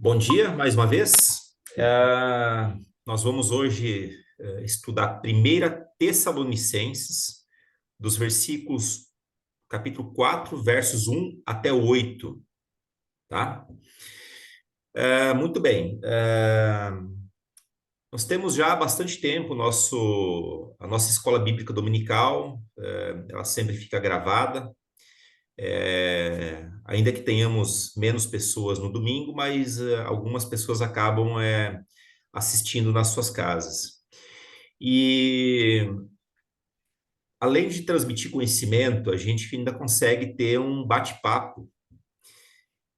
Bom dia, mais uma vez. Nós vamos hoje estudar 1 Tessalonicenses, dos versículos, capítulo 4, versos 1 até 8, tá? Muito bem. Nós temos já há bastante tempo a nossa escola bíblica dominical, ela sempre fica gravada, ainda que tenhamos menos pessoas no domingo, mas algumas pessoas acabam assistindo nas suas casas. E além de transmitir conhecimento, a gente ainda consegue ter um bate-papo,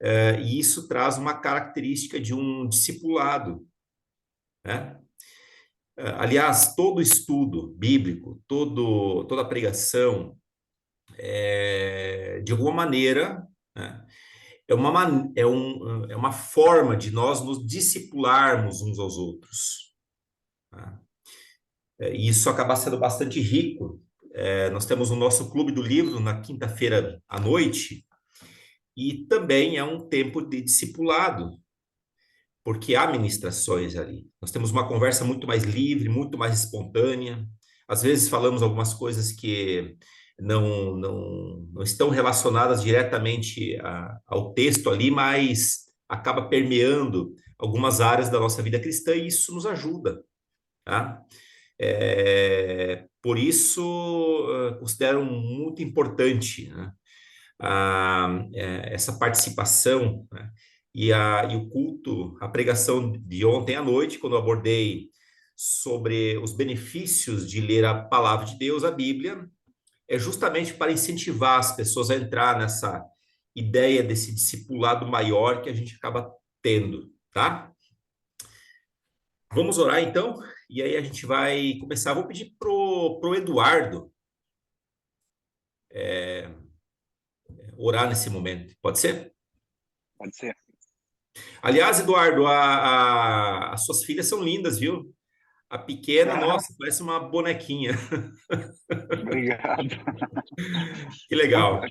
e isso traz uma característica de um discipulado, né? Aliás, todo estudo bíblico, toda pregação, de alguma maneira, né, é uma forma de nós nos discipularmos uns aos outros, tá? E isso acaba sendo bastante rico. Nós temos o nosso Clube do Livro na quinta-feira à noite, e também é um tempo de discipulado, porque há ministrações ali. Nós temos uma conversa muito mais livre, muito mais espontânea. Às vezes falamos algumas coisas que não estão relacionadas diretamente ao texto ali, mas acaba permeando algumas áreas da nossa vida cristã, e isso nos ajuda, tá? Por isso, considero muito importante, né, essa participação, né, e o culto, a pregação de ontem à noite, quando eu abordei sobre os benefícios de ler a palavra de Deus, a Bíblia, é justamente para incentivar as pessoas a entrar nessa ideia desse discipulado maior que a gente acaba tendo, tá? Vamos orar então, e aí a gente vai começar. Vou pedir pro Eduardo orar nesse momento, pode ser? Pode ser. Aliás, Eduardo, as suas filhas são lindas, viu? A pequena, Ah, nossa, parece uma bonequinha. obrigado. Que legal.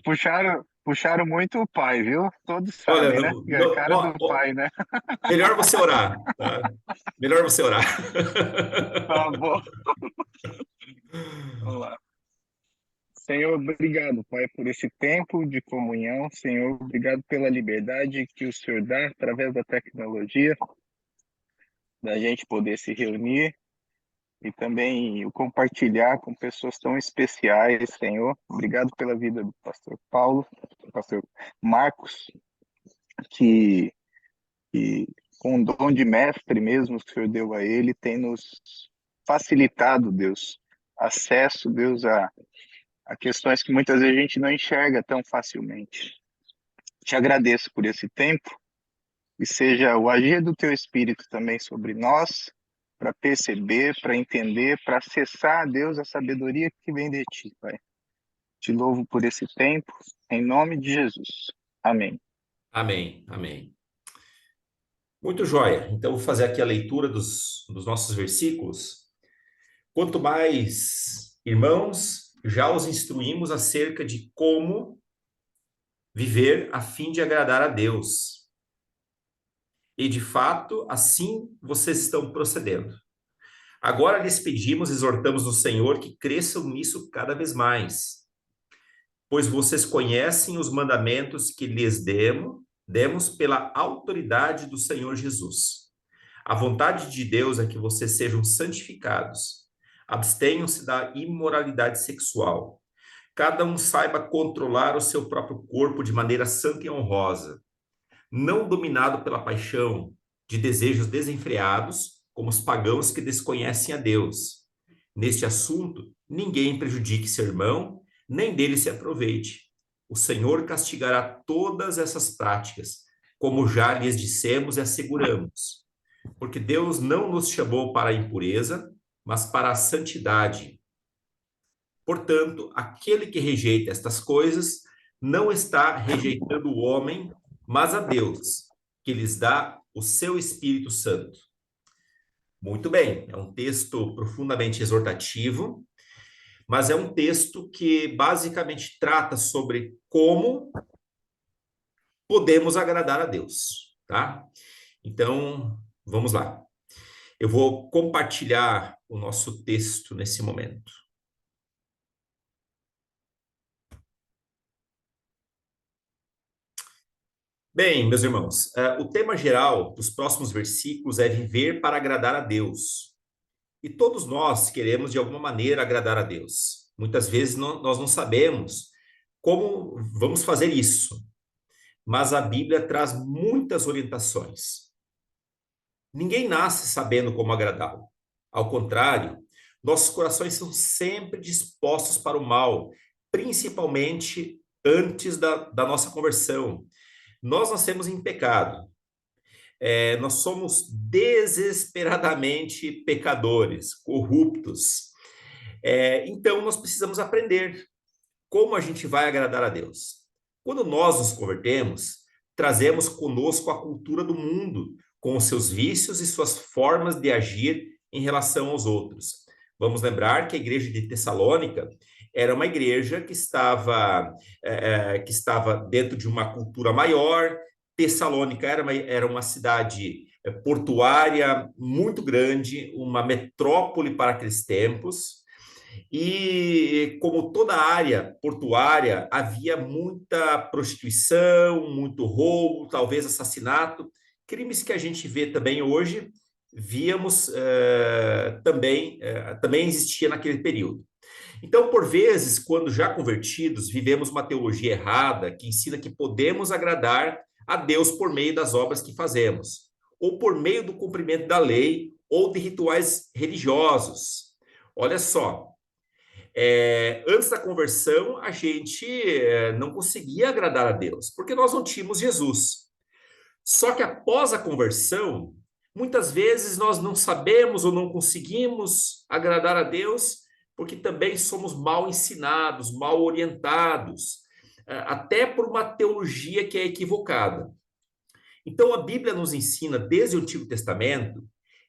Puxaram muito o pai, viu? Todos Olha, sabem, né? É a cara ó, do ó, pai, né? melhor você orar, tá? Melhor você orar. Tá bom. Vamos lá. Senhor, obrigado, Pai, por esse tempo de comunhão. Senhor, obrigado pela liberdade que o Senhor dá através da tecnologia, da gente poder se reunir e também o compartilhar com pessoas tão especiais, Senhor. Obrigado pela vida do pastor Paulo, do pastor Marcos, que e com o dom de mestre mesmo que o Senhor deu a ele, tem nos facilitado, Deus, acesso, Deus, a questões que muitas vezes a gente não enxerga tão facilmente. Te agradeço por esse tempo e seja o agir do teu Espírito também sobre nós, para perceber, para entender, para acessar, Deus, a sabedoria que vem de ti, Pai. Te louvo por esse tempo, em nome de Jesus. Amém. Amém, amém. Muito jóia. Então, vou fazer aqui a leitura dos nossos versículos. Quanto mais, irmãos, já os instruímos acerca de como viver a fim de agradar a Deus. E, de fato, assim vocês estão procedendo. Agora lhes pedimos, exortamos no Senhor que cresçam nisso cada vez mais, pois vocês conhecem os mandamentos que lhes demos pela autoridade do Senhor Jesus. A vontade de Deus é que vocês sejam santificados. Abstenham-se da imoralidade sexual. Cada um saiba controlar o seu próprio corpo de maneira santa e honrosa, não dominado pela paixão de desejos desenfreados, como os pagãos que desconhecem a Deus. Neste assunto, ninguém prejudique seu irmão, nem dele se aproveite. O Senhor castigará todas essas práticas, como já lhes dissemos e asseguramos, porque Deus não nos chamou para a impureza, mas para a santidade. Portanto, aquele que rejeita estas coisas não está rejeitando o homem, mas a Deus, que lhes dá o seu Espírito Santo. Muito bem, é um texto profundamente exortativo, mas é um texto que basicamente trata sobre como podemos agradar a Deus, tá? Então, vamos lá. Eu vou compartilhar o nosso texto nesse momento. Bem, meus irmãos, o tema geral dos próximos versículos é viver para agradar a Deus. E todos nós queremos, de alguma maneira, agradar a Deus. Muitas vezes nós não sabemos como vamos fazer isso, mas a Bíblia traz muitas orientações. Ninguém nasce sabendo como agradá-lo. Ao contrário, nossos corações são sempre dispostos para o mal, principalmente antes da nossa conversão. Nós nascemos em pecado. Nós somos desesperadamente pecadores, corruptos. Então, nós precisamos aprender como a gente vai agradar a Deus. Quando nós nos convertemos, trazemos conosco a cultura do mundo, com os seus vícios e suas formas de agir em relação aos outros. Vamos lembrar que a igreja de Tessalônica era uma igreja que estava dentro de uma cultura maior. Tessalônica era uma cidade portuária muito grande, uma metrópole para aqueles tempos. E como toda área portuária, havia muita prostituição, muito roubo, talvez assassinato, crimes que a gente vê também hoje, víamos também existia naquele período. Então, por vezes, quando já convertidos, vivemos uma teologia errada que ensina que podemos agradar a Deus por meio das obras que fazemos, ou por meio do cumprimento da lei, ou de rituais religiosos. Olha só, antes da conversão, a gente não conseguia agradar a Deus, porque nós não tínhamos Jesus. Só que após a conversão, muitas vezes nós não sabemos ou não conseguimos agradar a Deus, porque também somos mal ensinados, mal orientados, até por uma teologia que é equivocada. Então, a Bíblia nos ensina, desde o Antigo Testamento,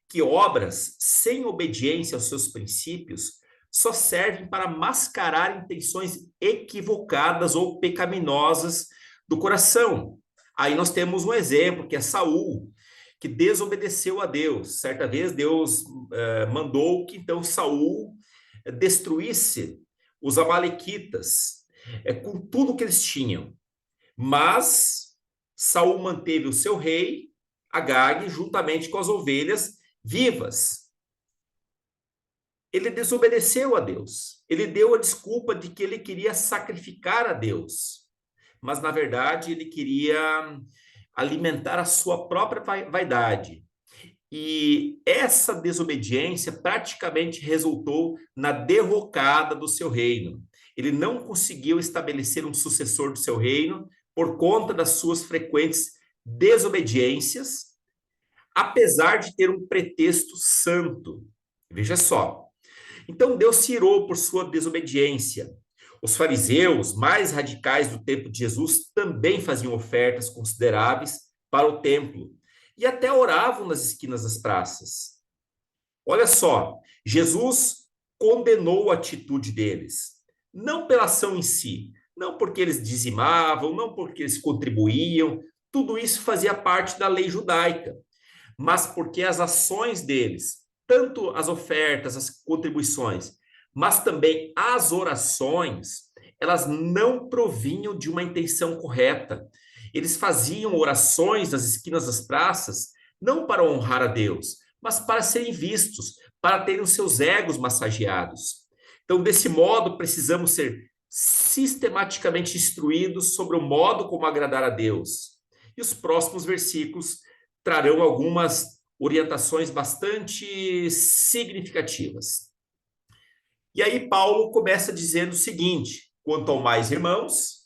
que obras sem obediência aos seus princípios só servem para mascarar intenções equivocadas ou pecaminosas do coração. Aí nós temos um exemplo, que é Saul, que desobedeceu a Deus. Certa vez Deus mandou que então Saul destruísse os amalequitas com tudo que eles tinham. Mas Saul manteve o seu rei, Agag, juntamente com as ovelhas vivas. Ele desobedeceu a Deus. Ele deu a desculpa de que ele queria sacrificar a Deus. Mas, na verdade, ele queria alimentar a sua própria vaidade. E essa desobediência praticamente resultou na derrocada do seu reino. Ele não conseguiu estabelecer um sucessor do seu reino por conta das suas frequentes desobediências, apesar de ter um pretexto santo. Veja só. Então Deus se irou por sua desobediência. Os fariseus mais radicais do tempo de Jesus também faziam ofertas consideráveis para o templo e até oravam nas esquinas das praças. Olha só, Jesus condenou a atitude deles, não pela ação em si, não porque eles dizimavam, não porque eles contribuíam, tudo isso fazia parte da lei judaica, mas porque as ações deles, tanto as ofertas, as contribuições, mas também as orações, elas não provinham de uma intenção correta. Eles faziam orações nas esquinas das praças, não para honrar a Deus, mas para serem vistos, para terem os seus egos massageados. Então, desse modo, precisamos ser sistematicamente instruídos sobre o modo como agradar a Deus. E os próximos versículos trarão algumas orientações bastante significativas. E aí Paulo começa dizendo o seguinte: quanto ao mais, irmãos,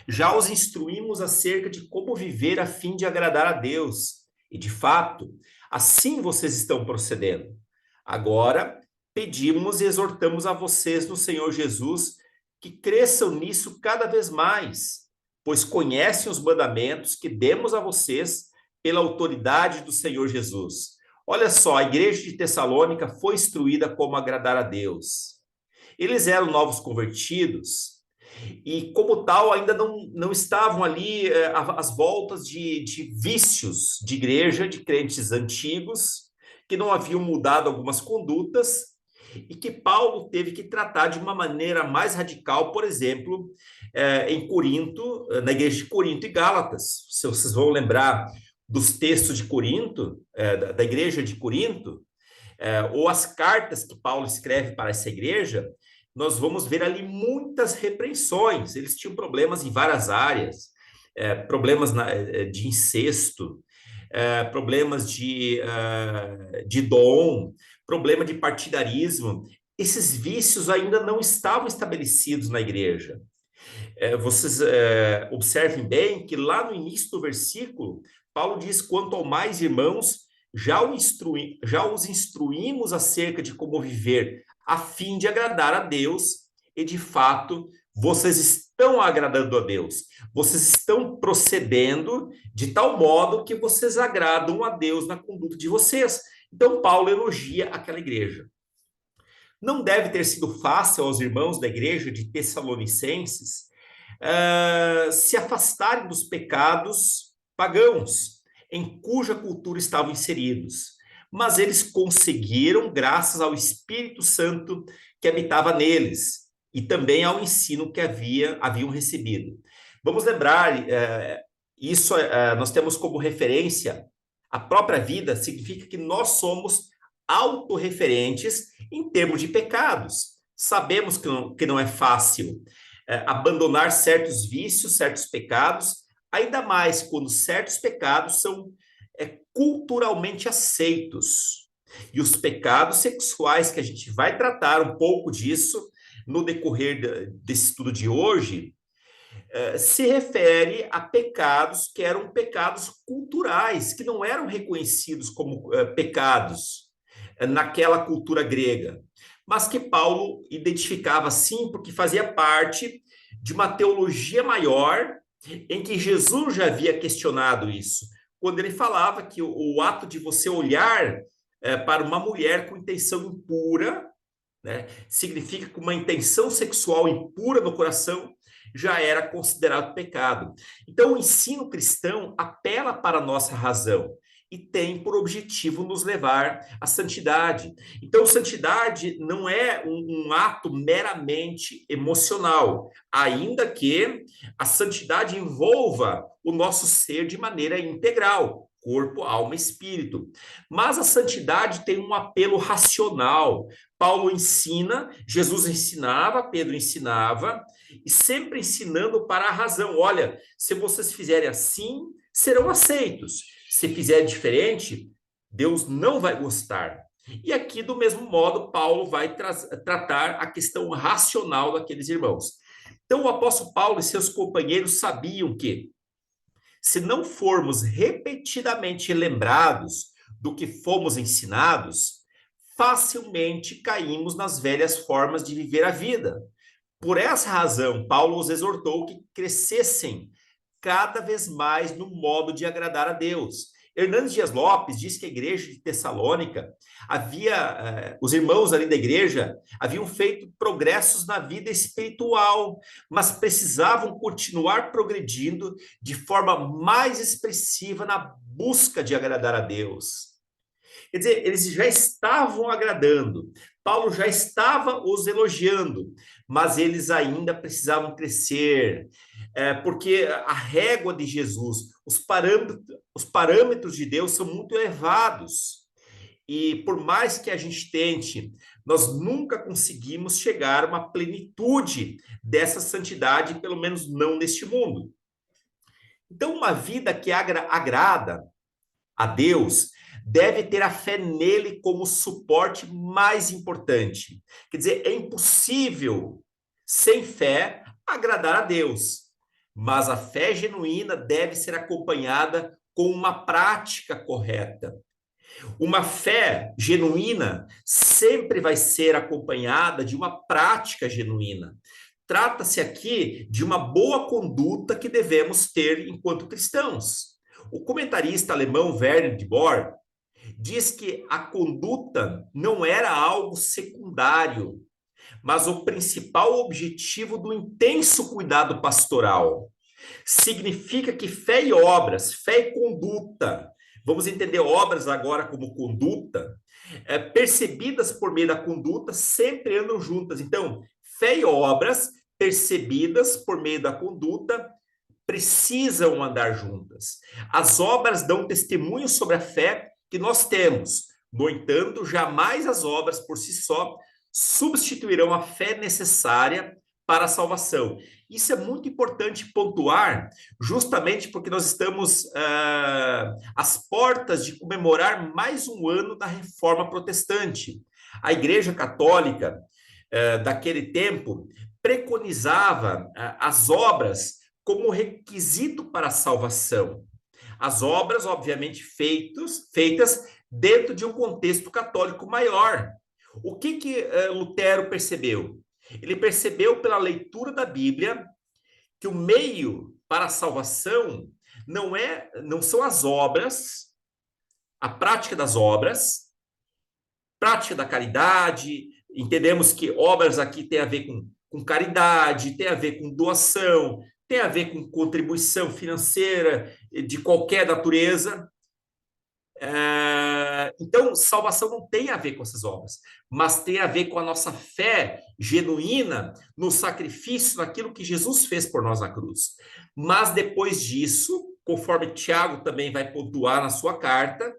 já os instruímos acerca de como viver a fim de agradar a Deus. E, de fato, assim vocês estão procedendo. Agora, pedimos e exortamos a vocês no Senhor Jesus que cresçam nisso cada vez mais, pois conhecem os mandamentos que demos a vocês pela autoridade do Senhor Jesus. Olha só, a igreja de Tessalônica foi instruída como agradar a Deus. Eles eram novos convertidos e, como tal, ainda não estavam ali às voltas de vícios de igreja, de crentes antigos, que não haviam mudado algumas condutas, e que Paulo teve que tratar de uma maneira mais radical, por exemplo, em Corinto, na igreja de Corinto e Gálatas. Se vocês vão lembrar dos textos de Corinto, da igreja de Corinto, ou as cartas que Paulo escreve para essa igreja, nós vamos ver ali muitas repreensões. Eles tinham problemas em várias áreas, problemas de incesto, problemas de dom, problema de partidarismo. Esses vícios ainda não estavam estabelecidos na igreja. Vocês observem bem que lá no início do versículo, Paulo diz: quanto ao mais, irmãos, já os instruímos acerca de como viver, a fim de agradar a Deus, e de fato, vocês estão agradando a Deus. Vocês estão procedendo de tal modo que vocês agradam a Deus na conduta de vocês. Então, Paulo elogia aquela igreja. Não deve ter sido fácil aos irmãos da igreja de Tessalonicenses se afastarem dos pecados pagãos, em cuja cultura estavam inseridos. Mas eles conseguiram, graças ao Espírito Santo que habitava neles, e também ao ensino que haviam recebido. Vamos lembrar, isso nós temos como referência a própria vida, significa que nós somos autorreferentes em termos de pecados. Sabemos que não é fácil abandonar certos vícios, certos pecados, ainda mais quando certos pecados são culturalmente aceitos. E os pecados sexuais, que a gente vai tratar um pouco disso no decorrer desse estudo de hoje, se refere a pecados que eram pecados culturais, que não eram reconhecidos como pecados naquela cultura grega, mas que Paulo identificava sim, porque fazia parte de uma teologia maior, em que Jesus já havia questionado isso, quando ele falava que o ato de você olhar para uma mulher com intenção impura, né, significa que uma intenção sexual impura no coração já era considerado pecado. Então, o ensino cristão apela para a nossa razão e tem por objetivo nos levar à santidade. Então, santidade não é um ato meramente emocional, ainda que a santidade envolva o nosso ser de maneira integral, corpo, alma e espírito. Mas a santidade tem um apelo racional. Paulo ensina, Jesus ensinava, Pedro ensinava, e sempre ensinando para a razão. Olha, se vocês fizerem assim, serão aceitos. Se fizer diferente, Deus não vai gostar. E aqui, do mesmo modo, Paulo vai tratar a questão racional daqueles irmãos. Então, o apóstolo Paulo e seus companheiros sabiam que, se não formos repetidamente lembrados do que fomos ensinados, facilmente caímos nas velhas formas de viver a vida. Por essa razão, Paulo os exortou que crescessem cada vez mais no modo de agradar a Deus. Hernandes Dias Lopes diz que a igreja de Tessalônica os irmãos ali da igreja haviam feito progressos na vida espiritual, mas precisavam continuar progredindo de forma mais expressiva na busca de agradar a Deus. Quer dizer, eles já estavam agradando, Paulo já estava os elogiando, mas eles ainda precisavam crescer, porque a régua de Jesus, os parâmetros de Deus são muito elevados. E por mais que a gente tente, nós nunca conseguimos chegar a uma plenitude dessa santidade, pelo menos não neste mundo. Então, uma vida que agrada a Deus deve ter a fé nele como suporte mais importante. Quer dizer, é impossível, sem fé, agradar a Deus. Mas a fé genuína deve ser acompanhada com uma prática correta. Uma fé genuína sempre vai ser acompanhada de uma prática genuína. Trata-se aqui de uma boa conduta que devemos ter enquanto cristãos. O comentarista alemão Werner de Boer diz que a conduta não era algo secundário, mas o principal objetivo do intenso cuidado pastoral. Significa que fé e obras, fé e conduta, vamos entender obras agora como conduta, percebidas por meio da conduta, sempre andam juntas. Então, fé e obras percebidas por meio da conduta precisam andar juntas. As obras dão testemunho sobre a fé que nós temos. No entanto, jamais as obras por si só substituirão a fé necessária para a salvação. Isso é muito importante pontuar, justamente porque nós estamos às portas de comemorar mais um ano da Reforma Protestante. A Igreja Católica daquele tempo preconizava as obras como requisito para a salvação. As obras, obviamente, feitas dentro de um contexto católico maior. O que Lutero percebeu? Ele percebeu pela leitura da Bíblia que o meio para a salvação não são as obras, a prática das obras, prática da caridade. Entendemos que obras aqui tem a ver com caridade, tem a ver com doação, tem a ver com contribuição financeira de qualquer natureza. Então, salvação não tem a ver com essas obras, mas tem a ver com a nossa fé genuína no sacrifício, naquilo que Jesus fez por nós na cruz. Mas depois disso, conforme Tiago também vai pontuar na sua carta,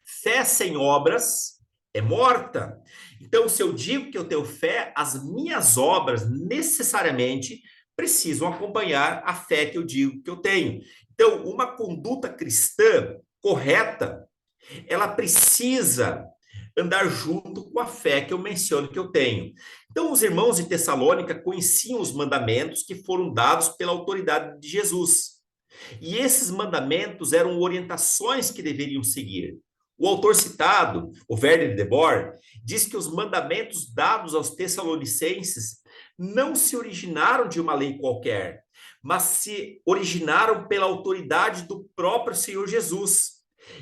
fé sem obras é morta. Então, se eu digo que eu tenho fé, as minhas obras necessariamente precisam acompanhar a fé que eu digo que eu tenho. Então, uma conduta cristã correta, ela precisa andar junto com a fé que eu menciono que eu tenho. Então, os irmãos de Tessalônica conheciam os mandamentos que foram dados pela autoridade de Jesus. E esses mandamentos eram orientações que deveriam seguir. O autor citado, o Werner de Boer, diz que os mandamentos dados aos tessalonicenses não se originaram de uma lei qualquer, mas se originaram pela autoridade do próprio Senhor Jesus.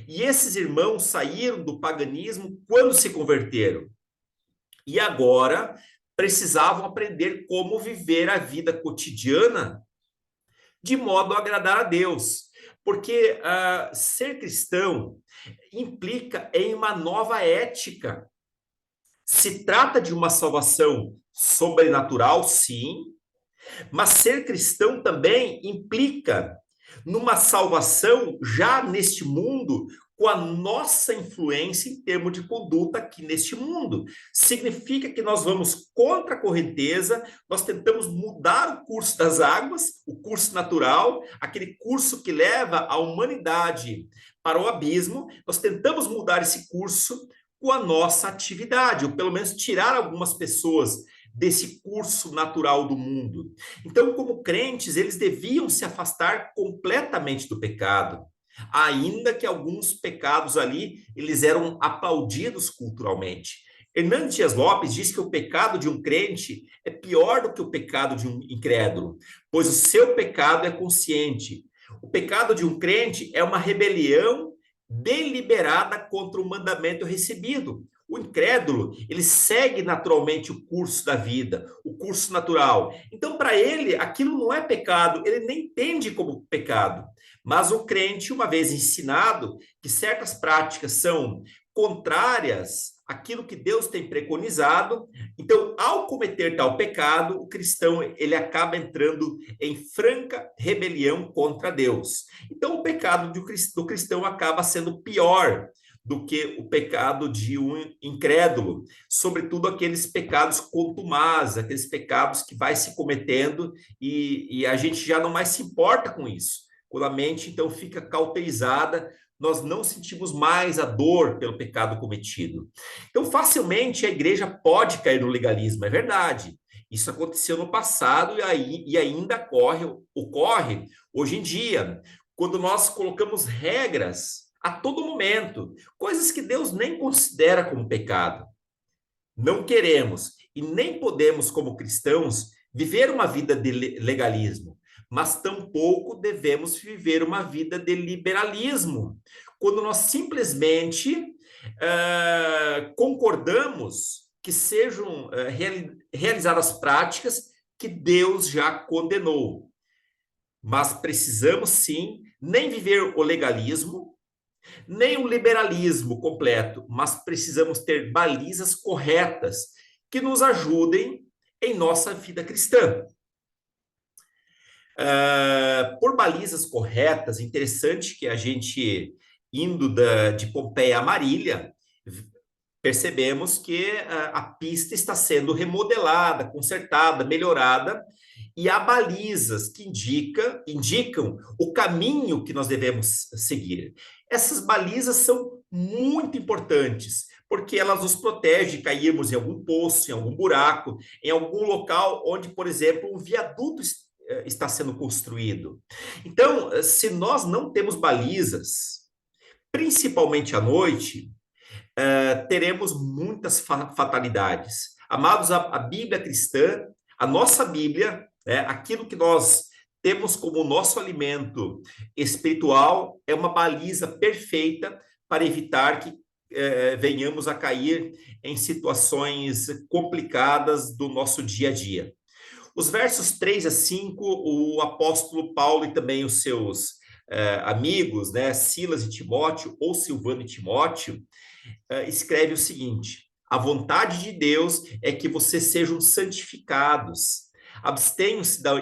E esses irmãos saíram do paganismo quando se converteram. E agora precisavam aprender como viver a vida cotidiana de modo a agradar a Deus. Porque ser cristão implica em uma nova ética. Se trata de uma salvação sobrenatural, sim, mas ser cristão também implica numa salvação já neste mundo, com a nossa influência em termos de conduta aqui neste mundo. Significa que nós vamos contra a correnteza, nós tentamos mudar o curso das águas, o curso natural, aquele curso que leva a humanidade para o abismo, nós tentamos mudar esse curso com a nossa atividade, ou pelo menos tirar algumas pessoas desse curso natural do mundo. Então, como crentes, eles deviam se afastar completamente do pecado, ainda que alguns pecados ali, eles eram aplaudidos culturalmente. Hernandes Dias Lopes diz que o pecado de um crente é pior do que o pecado de um incrédulo, pois o seu pecado é consciente. O pecado de um crente é uma rebelião deliberada contra o mandamento recebido. O incrédulo, ele segue naturalmente o curso da vida, o curso natural. Então, para ele, aquilo não é pecado, ele nem entende como pecado. Mas o crente, uma vez ensinado que certas práticas são contrárias àquilo que Deus tem preconizado, então, ao cometer tal pecado, o cristão, ele acaba entrando em franca rebelião contra Deus. Então, o pecado do cristão acaba sendo pior do que o pecado de um incrédulo, sobretudo aqueles pecados contumazes, aqueles pecados que vai se cometendo e a gente já não mais se importa com isso. Quando a mente, então, fica cauterizada, nós não sentimos mais a dor pelo pecado cometido. Então, facilmente a igreja pode cair no legalismo, é verdade. Isso aconteceu no passado e ainda ocorre hoje em dia, quando nós colocamos regras a todo momento, coisas que Deus nem considera como pecado. Não queremos e nem podemos, como cristãos, viver uma vida de legalismo, mas tampouco devemos viver uma vida de liberalismo, quando nós simplesmente concordamos que sejam realizadas práticas que Deus já condenou. Mas precisamos, sim, nem viver o legalismo, nem o liberalismo completo, mas precisamos ter balizas corretas que nos ajudem em nossa vida cristã. Por balizas corretas, interessante que a gente, indo de Pompeia a Marília, percebemos que a pista está sendo remodelada, consertada, melhorada, e há balizas que indicam o caminho que nós devemos seguir. Essas balizas são muito importantes, porque elas nos protegem de cairmos em algum poço, em algum buraco, em algum local onde, por exemplo, um viaduto está sendo construído. Então, se nós não temos balizas, principalmente à noite, teremos muitas fatalidades. Amados, a Bíblia cristã, a nossa Bíblia, aquilo que nós temos como nosso alimento espiritual, é uma baliza perfeita para evitar que venhamos a cair em situações complicadas do nosso dia a dia. Os versos 3 a 5, o apóstolo Paulo e também os seus amigos, né, Silas e Timóteo, ou Silvano e Timóteo, escreve o seguinte: a vontade de Deus é que vocês sejam santificados, abstenham-se da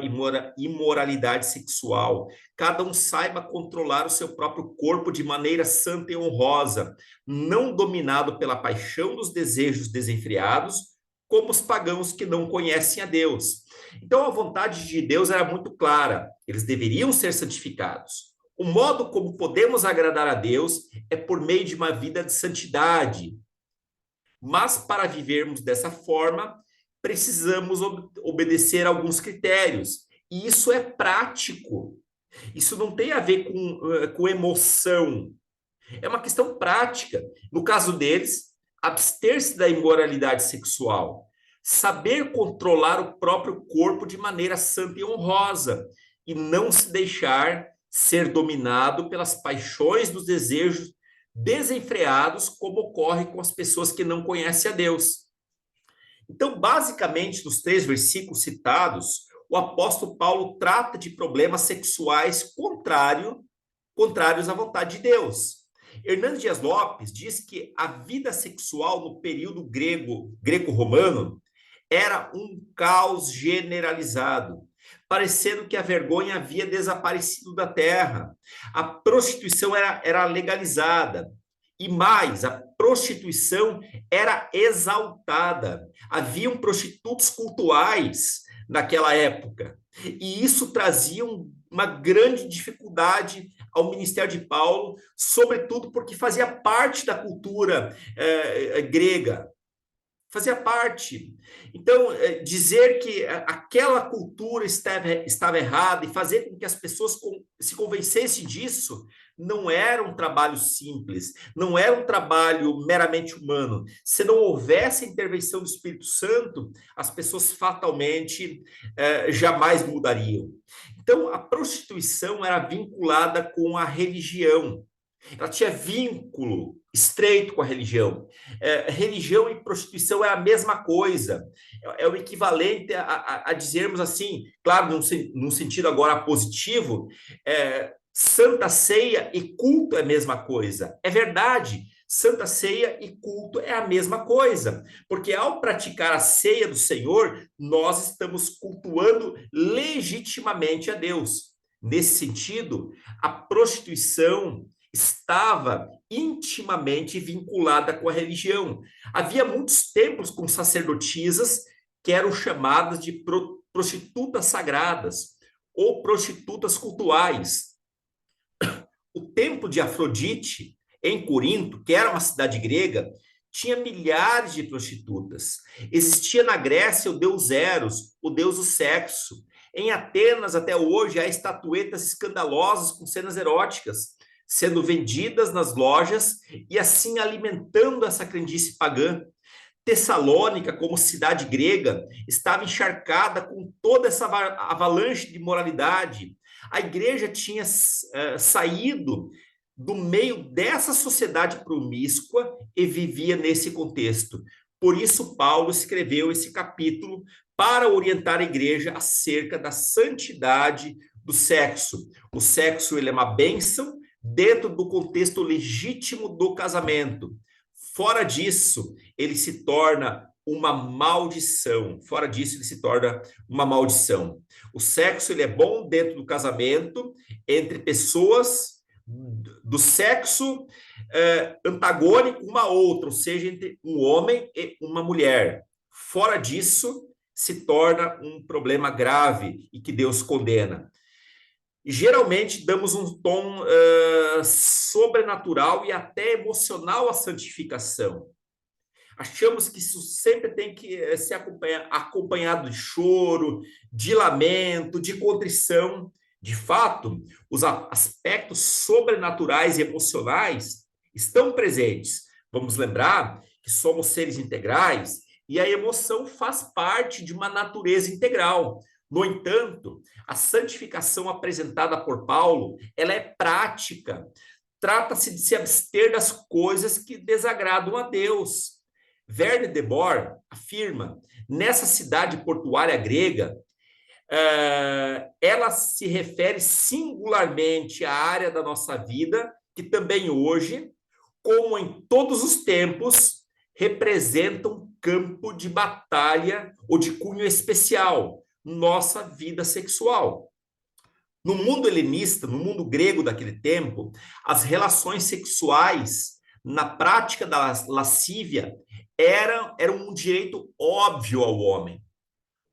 imoralidade sexual, cada um saiba controlar o seu próprio corpo de maneira santa e honrosa, não dominado pela paixão dos desejos desenfreados, como os pagãos que não conhecem a Deus. Então a vontade de Deus era muito clara, eles deveriam ser santificados. O modo como podemos agradar a Deus é por meio de uma vida de santidade. Mas para vivermos dessa forma, precisamos obedecer a alguns critérios. E isso é prático. Isso não tem a ver com emoção. É uma questão prática. No caso deles, abster-se da imoralidade sexual. Saber controlar o próprio corpo de maneira santa e honrosa. E não se deixar ser dominado pelas paixões dos desejos desenfreados, como ocorre com as pessoas que não conhecem a Deus. Então, basicamente, nos 3 versículos citados, o apóstolo Paulo trata de problemas sexuais contrários à vontade de Deus. Hernando Dias Lopes diz que a vida sexual no período greco-romano era um caos generalizado, parecendo que a vergonha havia desaparecido da terra. A prostituição era legalizada. E mais, a prostituição era exaltada. Haviam prostitutos cultuais naquela época. E isso trazia uma grande dificuldade ao ministério de Paulo, sobretudo porque fazia parte da cultura grega. Fazia parte. Então, dizer que aquela cultura estava errada e fazer com que as pessoas se convencessem disso não era um trabalho simples, não era um trabalho meramente humano. Se não houvesse a intervenção do Espírito Santo, as pessoas fatalmente jamais mudariam. Então, a prostituição era vinculada com a religião. Ela tinha vínculo estreito com a religião. Religião e prostituição é a mesma coisa. É o equivalente a dizermos assim, claro, num sentido agora positivo, Santa Ceia e culto é a mesma coisa. É verdade, Santa Ceia e culto é a mesma coisa, porque ao praticar a ceia do Senhor, nós estamos cultuando legitimamente a Deus. Nesse sentido, a prostituição estava intimamente vinculada com a religião. Havia muitos templos com sacerdotisas que eram chamadas de prostitutas sagradas ou prostitutas cultuais. O templo de Afrodite, em Corinto, que era uma cidade grega, tinha milhares de prostitutas. Existia na Grécia o deus Eros, o deus do sexo. Em Atenas, até hoje, há estatuetas escandalosas com cenas eróticas sendo vendidas nas lojas e assim alimentando essa crendice pagã. Tessalônica, como cidade grega, estava encharcada com toda essa avalanche de moralidade. A igreja tinha saído do meio dessa sociedade promíscua e vivia nesse contexto. Por isso, Paulo escreveu esse capítulo para orientar a igreja acerca da santidade do sexo. O sexo ele é uma bênção dentro do contexto legítimo do casamento. Fora disso, ele se torna uma maldição. Fora disso, ele se torna uma maldição. O sexo ele é bom dentro do casamento entre pessoas do sexo antagônico uma a outra, ou seja, entre um homem e uma mulher. Fora disso, se torna um problema grave e que Deus condena. Geralmente damos um tom sobrenatural e até emocional à santificação. Achamos que isso sempre tem que ser acompanhado de choro, de lamento, de contrição. De fato, os aspectos sobrenaturais e emocionais estão presentes. Vamos lembrar que somos seres integrais e a emoção faz parte de uma natureza integral. No entanto, a santificação apresentada por Paulo, ela é prática. Trata-se de se abster das coisas que desagradam a Deus. Verne de Boer afirma, nessa cidade portuária grega, ela se refere singularmente à área da nossa vida, que também hoje, como em todos os tempos, representa um campo de batalha ou de cunho especial, nossa vida sexual. No mundo helenista, no mundo grego daquele tempo, as relações sexuais, na prática da lascívia, eram um direito óbvio ao homem.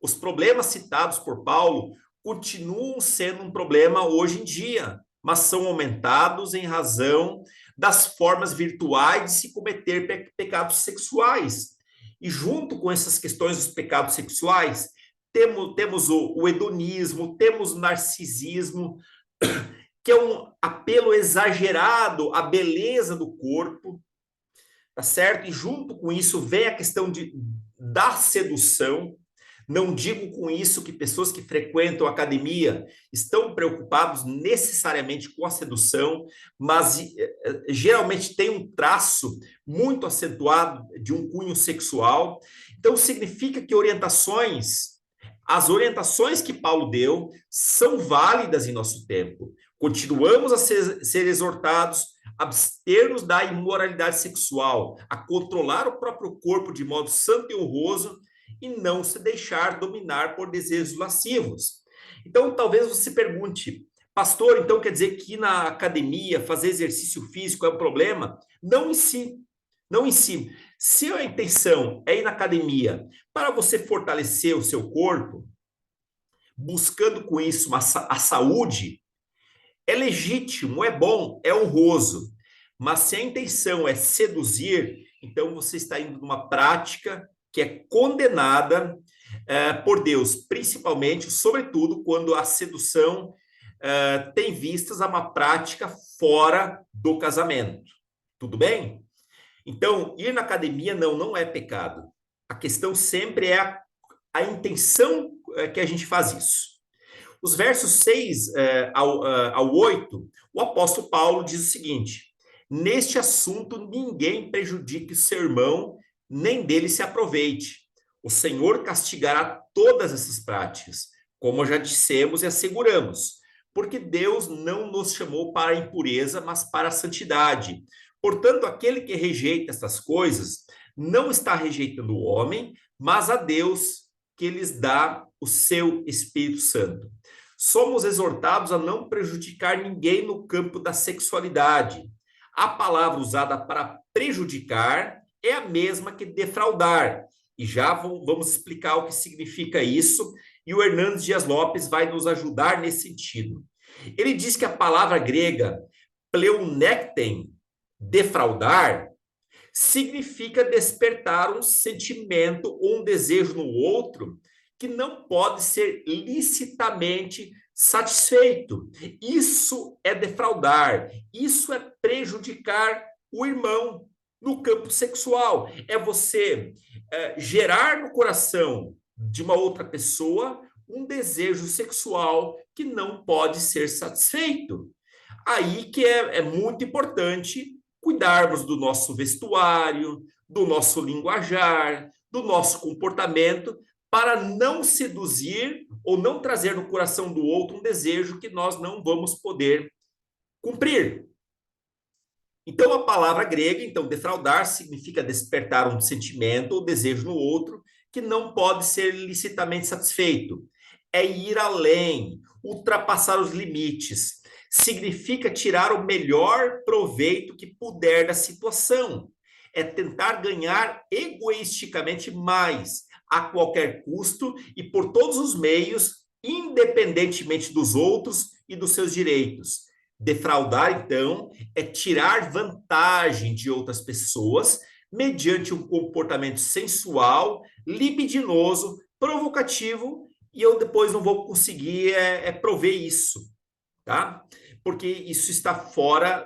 Os problemas citados por Paulo continuam sendo um problema hoje em dia, mas são aumentados em razão das formas virtuais de se cometer pecados sexuais. E junto com essas questões dos pecados sexuais, temos o hedonismo, temos o narcisismo, que é um apelo exagerado à beleza do corpo, tá certo? E junto com isso vem a questão da sedução. Não digo com isso que pessoas que frequentam a academia estão preocupados necessariamente com a sedução, mas geralmente tem um traço muito acentuado de um cunho sexual. Então, significa que as orientações que Paulo deu são válidas em nosso tempo. Continuamos a ser exortados a abster-nos da imoralidade sexual, a controlar o próprio corpo de modo santo e honroso, e não se deixar dominar por desejos lascivos. Então, talvez você se pergunte, pastor, então quer dizer que na academia fazer exercício físico é um problema? Não em si, não em si. Se a intenção é ir na academia para você fortalecer o seu corpo, buscando com isso a saúde, é legítimo, é bom, é honroso. Mas se a intenção é seduzir, então você está indo numa prática que é condenada por Deus, principalmente, sobretudo, quando a sedução tem vistas a uma prática fora do casamento. Tudo bem? Então, ir na academia não é pecado. A questão sempre é a intenção que a gente faz isso. Os versos 6 ao 8, o apóstolo Paulo diz o seguinte: neste assunto ninguém prejudique o seu irmão, nem dele se aproveite. O Senhor castigará todas essas práticas, como já dissemos e asseguramos, porque Deus não nos chamou para a impureza, mas para a santidade. Portanto, aquele que rejeita estas coisas não está rejeitando o homem, mas a Deus, que lhes dá o seu Espírito Santo. Somos exortados a não prejudicar ninguém no campo da sexualidade. A palavra usada para prejudicar é a mesma que defraudar. E já vamos explicar o que significa isso, e o Hernandes Dias Lopes vai nos ajudar nesse sentido. Ele diz que a palavra grega pleonekten, defraudar, significa despertar um sentimento ou um desejo no outro que não pode ser licitamente satisfeito. Isso é defraudar, isso é prejudicar o irmão no campo sexual. É você gerar no coração de uma outra pessoa um desejo sexual que não pode ser satisfeito. Aí que é muito importante cuidarmos do nosso vestuário, do nosso linguajar, do nosso comportamento, para não seduzir ou não trazer no coração do outro um desejo que nós não vamos poder cumprir. Então, a palavra grega, então, defraudar, significa despertar um sentimento ou desejo no outro que não pode ser licitamente satisfeito. É ir além, ultrapassar os limites. Significa tirar o melhor proveito que puder da situação. É tentar ganhar egoisticamente mais, a qualquer custo e por todos os meios, independentemente dos outros e dos seus direitos. Defraudar, então, é tirar vantagem de outras pessoas mediante um comportamento sensual, libidinoso, provocativo, e eu depois não vou conseguir prover isso, tá? Porque isso está fora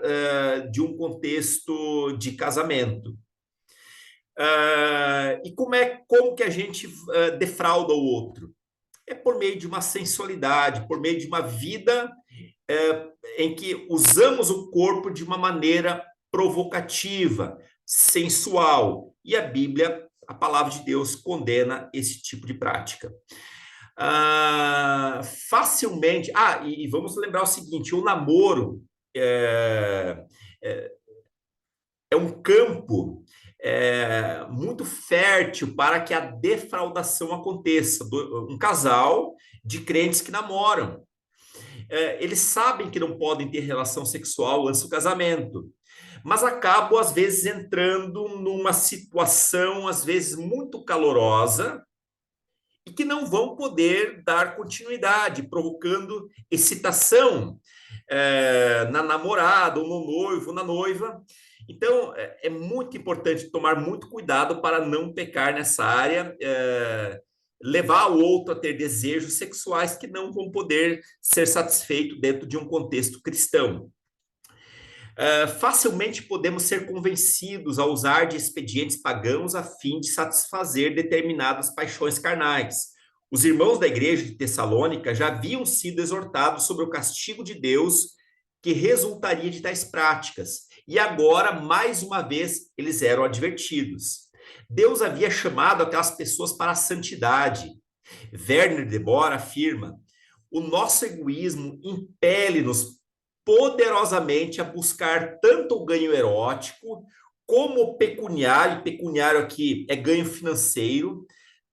de um contexto de casamento. E como que a gente defrauda o outro? É por meio de uma sensualidade, por meio de uma vida em que usamos o corpo de uma maneira provocativa, sensual. E a Bíblia, a palavra de Deus, condena esse tipo de prática. Facilmente. E vamos lembrar o seguinte: o namoro é um campo muito fértil para que a defraudação aconteça. Um casal de crentes que namoram. Eles sabem que não podem ter relação sexual antes do casamento, mas acabam, às vezes, entrando numa situação, às vezes, muito calorosa e que não vão poder dar continuidade, provocando excitação na namorada, ou no noivo, na noiva. Então, é muito importante tomar muito cuidado para não pecar nessa área, levar o outro a ter desejos sexuais que não vão poder ser satisfeitos dentro de um contexto cristão. Facilmente podemos ser convencidos a usar de expedientes pagãos a fim de satisfazer determinadas paixões carnais. Os irmãos da igreja de Tessalônica já haviam sido exortados sobre o castigo de Deus que resultaria de tais práticas, e agora, mais uma vez, eles eram advertidos. Deus havia chamado aquelas pessoas para a santidade. Werner de Boer afirma: o nosso egoísmo impele-nos poderosamente a buscar tanto o ganho erótico como o pecuniário. Pecuniário aqui é ganho financeiro,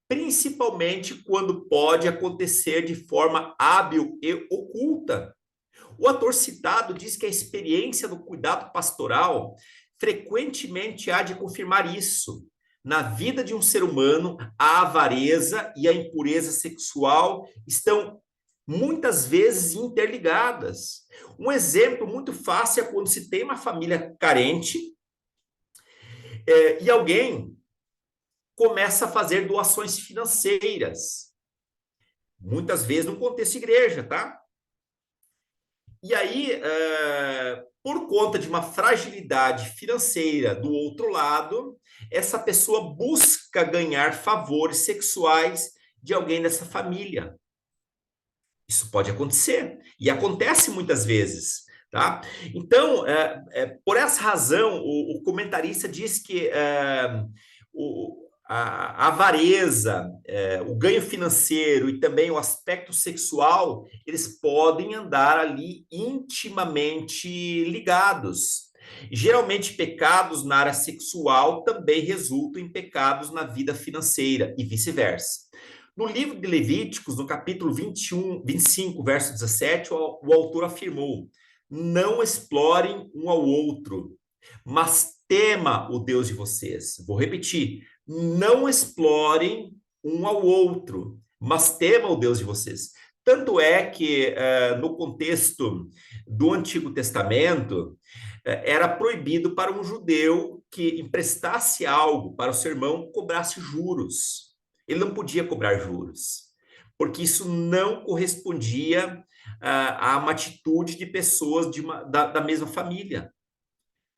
principalmente quando pode acontecer de forma hábil e oculta. O autor citado diz que a experiência do cuidado pastoral frequentemente há de confirmar isso. Na vida de um ser humano, a avareza e a impureza sexual estão muitas vezes interligadas. Um exemplo muito fácil é quando se tem uma família carente e alguém começa a fazer doações financeiras, muitas vezes no contexto de igreja, tá? E aí, por conta de uma fragilidade financeira do outro lado, essa pessoa busca ganhar favores sexuais de alguém dessa família. Isso pode acontecer, e acontece muitas vezes, tá? Então, por essa razão, o comentarista diz que a avareza, o ganho financeiro e também o aspecto sexual, eles podem andar ali intimamente ligados. Geralmente, pecados na área sexual também resultam em pecados na vida financeira e vice-versa. No livro de Levíticos, no capítulo 25, verso 17, o autor afirmou: não explorem um ao outro, mas tema o Deus de vocês. Vou repetir: não explorem um ao outro, mas tema o Deus de vocês. Tanto é que, no contexto do Antigo Testamento, era proibido para um judeu que emprestasse algo para o seu irmão cobrasse juros. Ele não podia cobrar juros, porque isso não correspondia a uma atitude de pessoas da mesma família.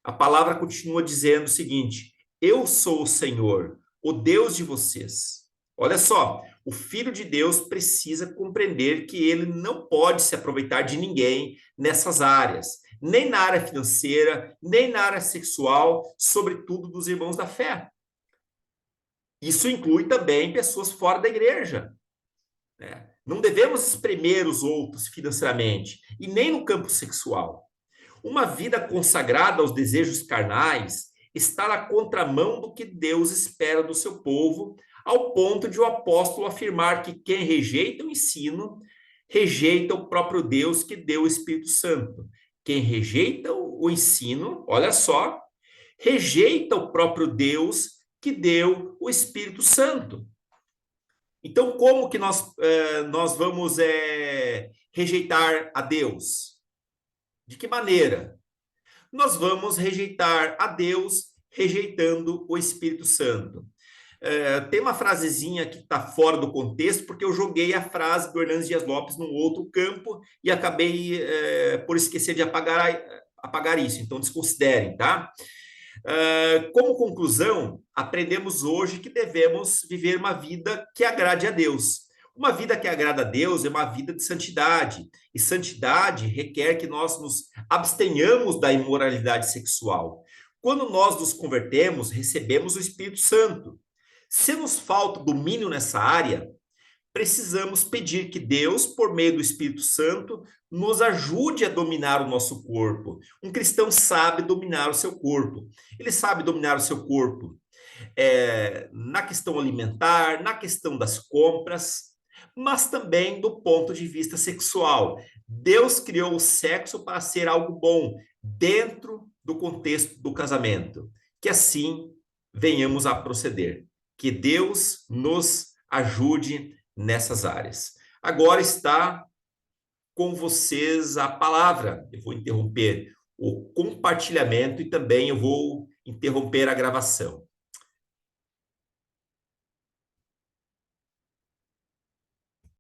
A palavra continua dizendo o seguinte: eu sou o Senhor, o Deus de vocês. Olha só, o Filho de Deus precisa compreender que ele não pode se aproveitar de ninguém nessas áreas, nem na área financeira, nem na área sexual, sobretudo dos irmãos da fé. Isso inclui também pessoas fora da igreja, né? Não devemos espremer os outros financeiramente, e nem no campo sexual. Uma vida consagrada aos desejos carnais está na contramão do que Deus espera do seu povo, ao ponto de o apóstolo afirmar que quem rejeita o ensino, rejeita o próprio Deus que deu o Espírito Santo. Quem rejeita o ensino, olha só, rejeita o próprio Deus que deu o Espírito Santo. Então, como que nós vamos rejeitar a Deus? De que maneira? Nós vamos rejeitar a Deus rejeitando o Espírito Santo. Tem uma frasezinha que está fora do contexto, porque eu joguei a frase do Hernandes Dias Lopes num outro campo e acabei por esquecer de apagar isso. Então, desconsiderem, tá? Como conclusão, aprendemos hoje que devemos viver uma vida que agrade a Deus. Uma vida que agrada a Deus é uma vida de santidade, e santidade requer que nós nos abstenhamos da imoralidade sexual. Quando nós nos convertemos, recebemos o Espírito Santo. Se nos falta domínio nessa área, precisamos pedir que Deus, por meio do Espírito Santo, nos ajude a dominar o nosso corpo. Um cristão sabe dominar o seu corpo. Ele sabe dominar o seu corpo na questão alimentar, na questão das compras, mas também do ponto de vista sexual. Deus criou o sexo para ser algo bom dentro do contexto do casamento. Que assim venhamos a proceder. Que Deus nos ajude nessas áreas. Agora está com vocês a palavra. Eu vou interromper o compartilhamento e também eu vou interromper a gravação.